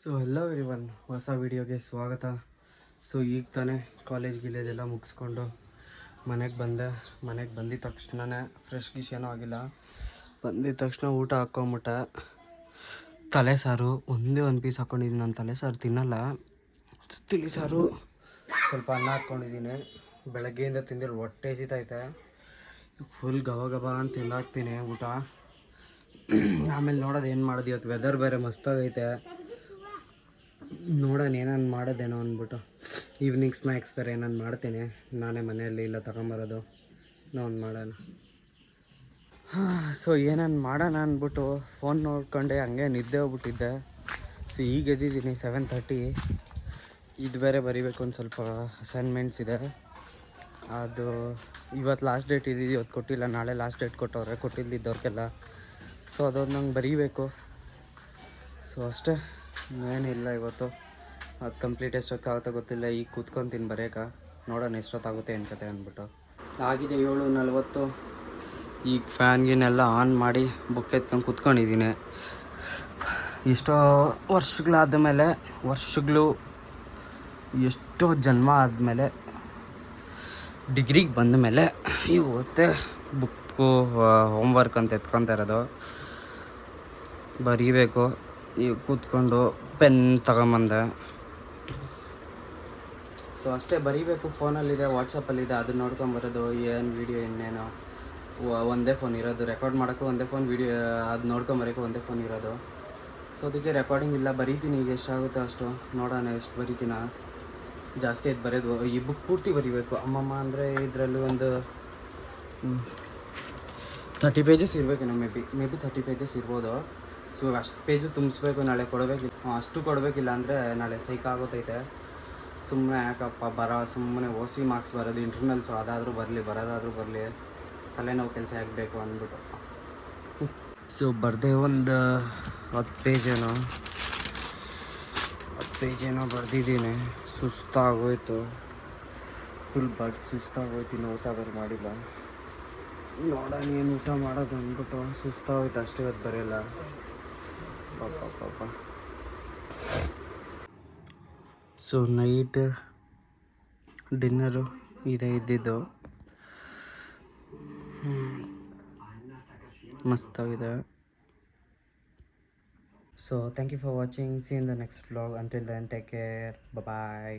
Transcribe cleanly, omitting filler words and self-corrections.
So ಎಲ್ಲೋ everyone ಹೊಸ ವಿಡಿಯೋಗೆ ಸ್ವಾಗತ. ಸೊ ಈಗ ತಾನೇ ಕಾಲೇಜೆಲ್ಲ ಮುಗಿಸ್ಕೊಂಡು ಮನೆಗೆ ಬಂದಿದ್ದ ತಕ್ಷಣವೇ ಫ್ರೆಶ್ ಗಿಶ್ ಏನೂ ಆಗಿಲ್ಲ. ಬಂದಿದ್ದ ತಕ್ಷಣ ಊಟ ಹಾಕ್ಕೊಂಬಿಟ್ಟೆ. ತಲೆ ಸಾರು ಒಂದೇ ಒಂದು ಪೀಸ್ ಹಾಕ್ಕೊಂಡಿದ್ದೀನಿ. ನಾನು ತಲೆ ಸಾರು ತಿನ್ನಲ್ಲ. ತಿಳಿ ಸಾರು ಸ್ವಲ್ಪ ಅನ್ನ ಹಾಕ್ಕೊಂಡಿದ್ದೀನಿ. ಬೆಳಗ್ಗೆಯಿಂದ ತಿಂದಿಲ್ಲ, ಹೊಟ್ಟೆ ಹಸಿತೈತೆ. ಫುಲ್ ಗಬ ಗಬ ಅಂತ ತಿಂದಾಕ್ತೀನಿ ಊಟ. ಆಮೇಲೆ ನೋಡೋದು ಏನು ಮಾಡೋದು. ಇವತ್ತು ವೆದರ್ ಬೇರೆ ಮಸ್ತಾಗೈತೆ. ನೋಡೋಣ ಏನಾನು ಮಾಡೋದೇನೋ ಅಂದ್ಬಿಟ್ಟು ಈವ್ನಿಂಗ್ ಸ್ನ್ಯಾಕ್ಸ್ ಥರ ಏನಾನು ಮಾಡ್ತೀನಿ ನಾನೇ ಮನೆಯಲ್ಲಿ, ಇಲ್ಲ ತಗೊಂಬರೋದು ಒಂದು ಮಾಡೋಣ. ಸೊ ಏನಾನು ಮಾಡೋಣ ಅಂದ್ಬಿಟ್ಟು ಫೋನ್ ನೋಡ್ಕೊಂಡೆ ಹಂಗೆ ನಿದ್ದೆ ಹೋಗ್ಬಿಟ್ಟಿದ್ದೆ. ಸೊ ಈಗ ಎದ್ದಿದ್ದೀನಿ 7:30. ಇದು ಬೇರೆ ಬರೀಬೇಕು, ಒಂದು ಸ್ವಲ್ಪ ಅಸೈನ್ಮೆಂಟ್ಸ್ ಇದೆ. ಅದು ಇವತ್ತು ಲಾಸ್ಟ್ ಡೇಟ್ ಇದ್ದಿದ್ದು, ಇವತ್ತು ಕೊಟ್ಟಿಲ್ಲ, ನಾಳೆ ಲಾಸ್ಟ್ ಡೇಟ್ ಕೊಟ್ಟಿದ್ದಿದ್ದವ್ರಿಗೆಲ್ಲ. ಸೊ ಅದೊಂದು ನಂಗೆ ಬರೀಬೇಕು. ಸೊ ಅಷ್ಟೇ, ಏನಿಲ್ಲ. ಇವತ್ತು ಅದು ಕಂಪ್ಲೀಟ್ ಎಷ್ಟೊತ್ತಾಗುತ್ತೆ ಗೊತ್ತಿಲ್ಲ. ಈಗ ಕೂತ್ಕೊತೀನಿ ಬರೆಯೋಕೆ, ನೋಡೋಣ ಎಷ್ಟೊತ್ತಾಗುತ್ತೆ ಏನು ಕತೆ ಅಂದ್ಬಿಟ್ಟು. ಆಗಿದೆ 7:40. ಈಗ ಫ್ಯಾನ್ಗಿನೆಲ್ಲ ಆನ್ ಮಾಡಿ ಬುಕ್ ಎತ್ಕೊಂಡು ಕೂತ್ಕೊಂಡಿದ್ದೀನಿ. ಎಷ್ಟೋ ವರ್ಷಗಳು ಎಷ್ಟೋ ಜನ್ಮ ಆದಮೇಲೆ ಡಿಗ್ರಿಗೆ ಬಂದ ಮೇಲೆ ಇವತ್ತೇ ಬುಕ್ಕು ಹೋಮ್ವರ್ಕ್ ಅಂತ ಎತ್ಕೊತಾ ಇರೋದು. ಬರೀಬೇಕು. ಈಗ ಕೂತ್ಕೊಂಡು ಪೆನ್ ತಗೊಂಬಂದೆ. ಸೊ ಅಷ್ಟೇ, ಬರೀಬೇಕು. ಫೋನಲ್ಲಿದೆ, ವಾಟ್ಸಪ್ಪಲ್ಲಿದೆ, ಅದನ್ನ ನೋಡ್ಕೊಂಬರೋದು. ಏನು ವೀಡಿಯೋ ಇನ್ನೇನೋ, ಒಂದೇ ಫೋನ್ ಇರೋದು. ರೆಕಾರ್ಡ್ ಮಾಡೋಕ್ಕೂ ಒಂದೇ ಫೋನ್, ವೀಡಿಯೋ ಅದು ನೋಡ್ಕೊಂಬರೋಕ್ಕೂ ಒಂದೇ ಫೋನ್ ಇರೋದು. ಸೊ ಅದಕ್ಕೆ ರೆಕಾರ್ಡಿಂಗ್ ಇಲ್ಲ, ಬರೀತೀನಿ. ಈಗ ಎಷ್ಟಾಗುತ್ತೋ ಅಷ್ಟು ನೋಡೋಣ, ಎಷ್ಟು ಬರೀತೀನ. ಜಾಸ್ತಿ ಅದು ಬರೆಯೋದು, ಈ ಬುಕ್ ಪೂರ್ತಿ ಬರೀಬೇಕು. ಅಮ್ಮಮ್ಮ ಅಂದರೆ ಇದರಲ್ಲಿ ಒಂದು 30 ಪೇಜಸ್ ಇರಬೇಕೇನೋ, ಮೇ ಬಿ 30 ಪೇಜಸ್ ಇರ್ಬೋದು. ಸೊ ಅಷ್ಟು ಪೇಜು ತುಂಬಿಸ್ಬೇಕು, ನಾಳೆ ಕೊಡಬೇಕಿಲ್ಲ. ಅಷ್ಟು ಕೊಡಬೇಕಿಲ್ಲ ಅಂದರೆ ನಾಳೆ ಸೈಕ್ ಆಗೋತೈತೆ. ಸುಮ್ಮನೆ ಯಾಕಪ್ಪ ಸುಮ್ಮನೆ ಓಸಿ ಮಾರ್ಕ್ಸ್ ಬರೋದು, ಇಂಟರ್ನಲ್ಸು ಅದಾದರೂ ಬರೋದಾದರೂ ಬರಲಿ, ತಲೆನೋವು ಕೆಲಸ ಆಗಬೇಕು ಅಂದ್ಬಿಟ್ಟು. ಸೊ ಬರದೆ ಒಂದು 10 ಪೇಜೇನೋ ಬರೆದಿದ್ದೀನಿ. ಸುಸ್ತಾಗೋಯ್ತು, ಫುಲ್ ಸುಸ್ತಾಗೋಯ್ತು. ಇನ್ನು ಊಟ ಬೇರೆ ಮಾಡಿಲ್ಲ. ನೋಡೋಣ ಏನು ಊಟ ಮಾಡೋದು ಅಂದ್ಬಿಟ್ಟು ಸುಸ್ತಾಗೋಯ್ತು ಅಷ್ಟೇ. ಇವತ್ತು ಬರೆಯಲ್ಲ ಪಾಪ. ಸೊ ನೈಟ್ ಡಿನ್ನರು ಇದೇ ಇದ್ದಿದ್ದು. ಮಸ್ತಾಗಿದೆ. So thank you for watching. See in the next vlog. Until then take care. Bye.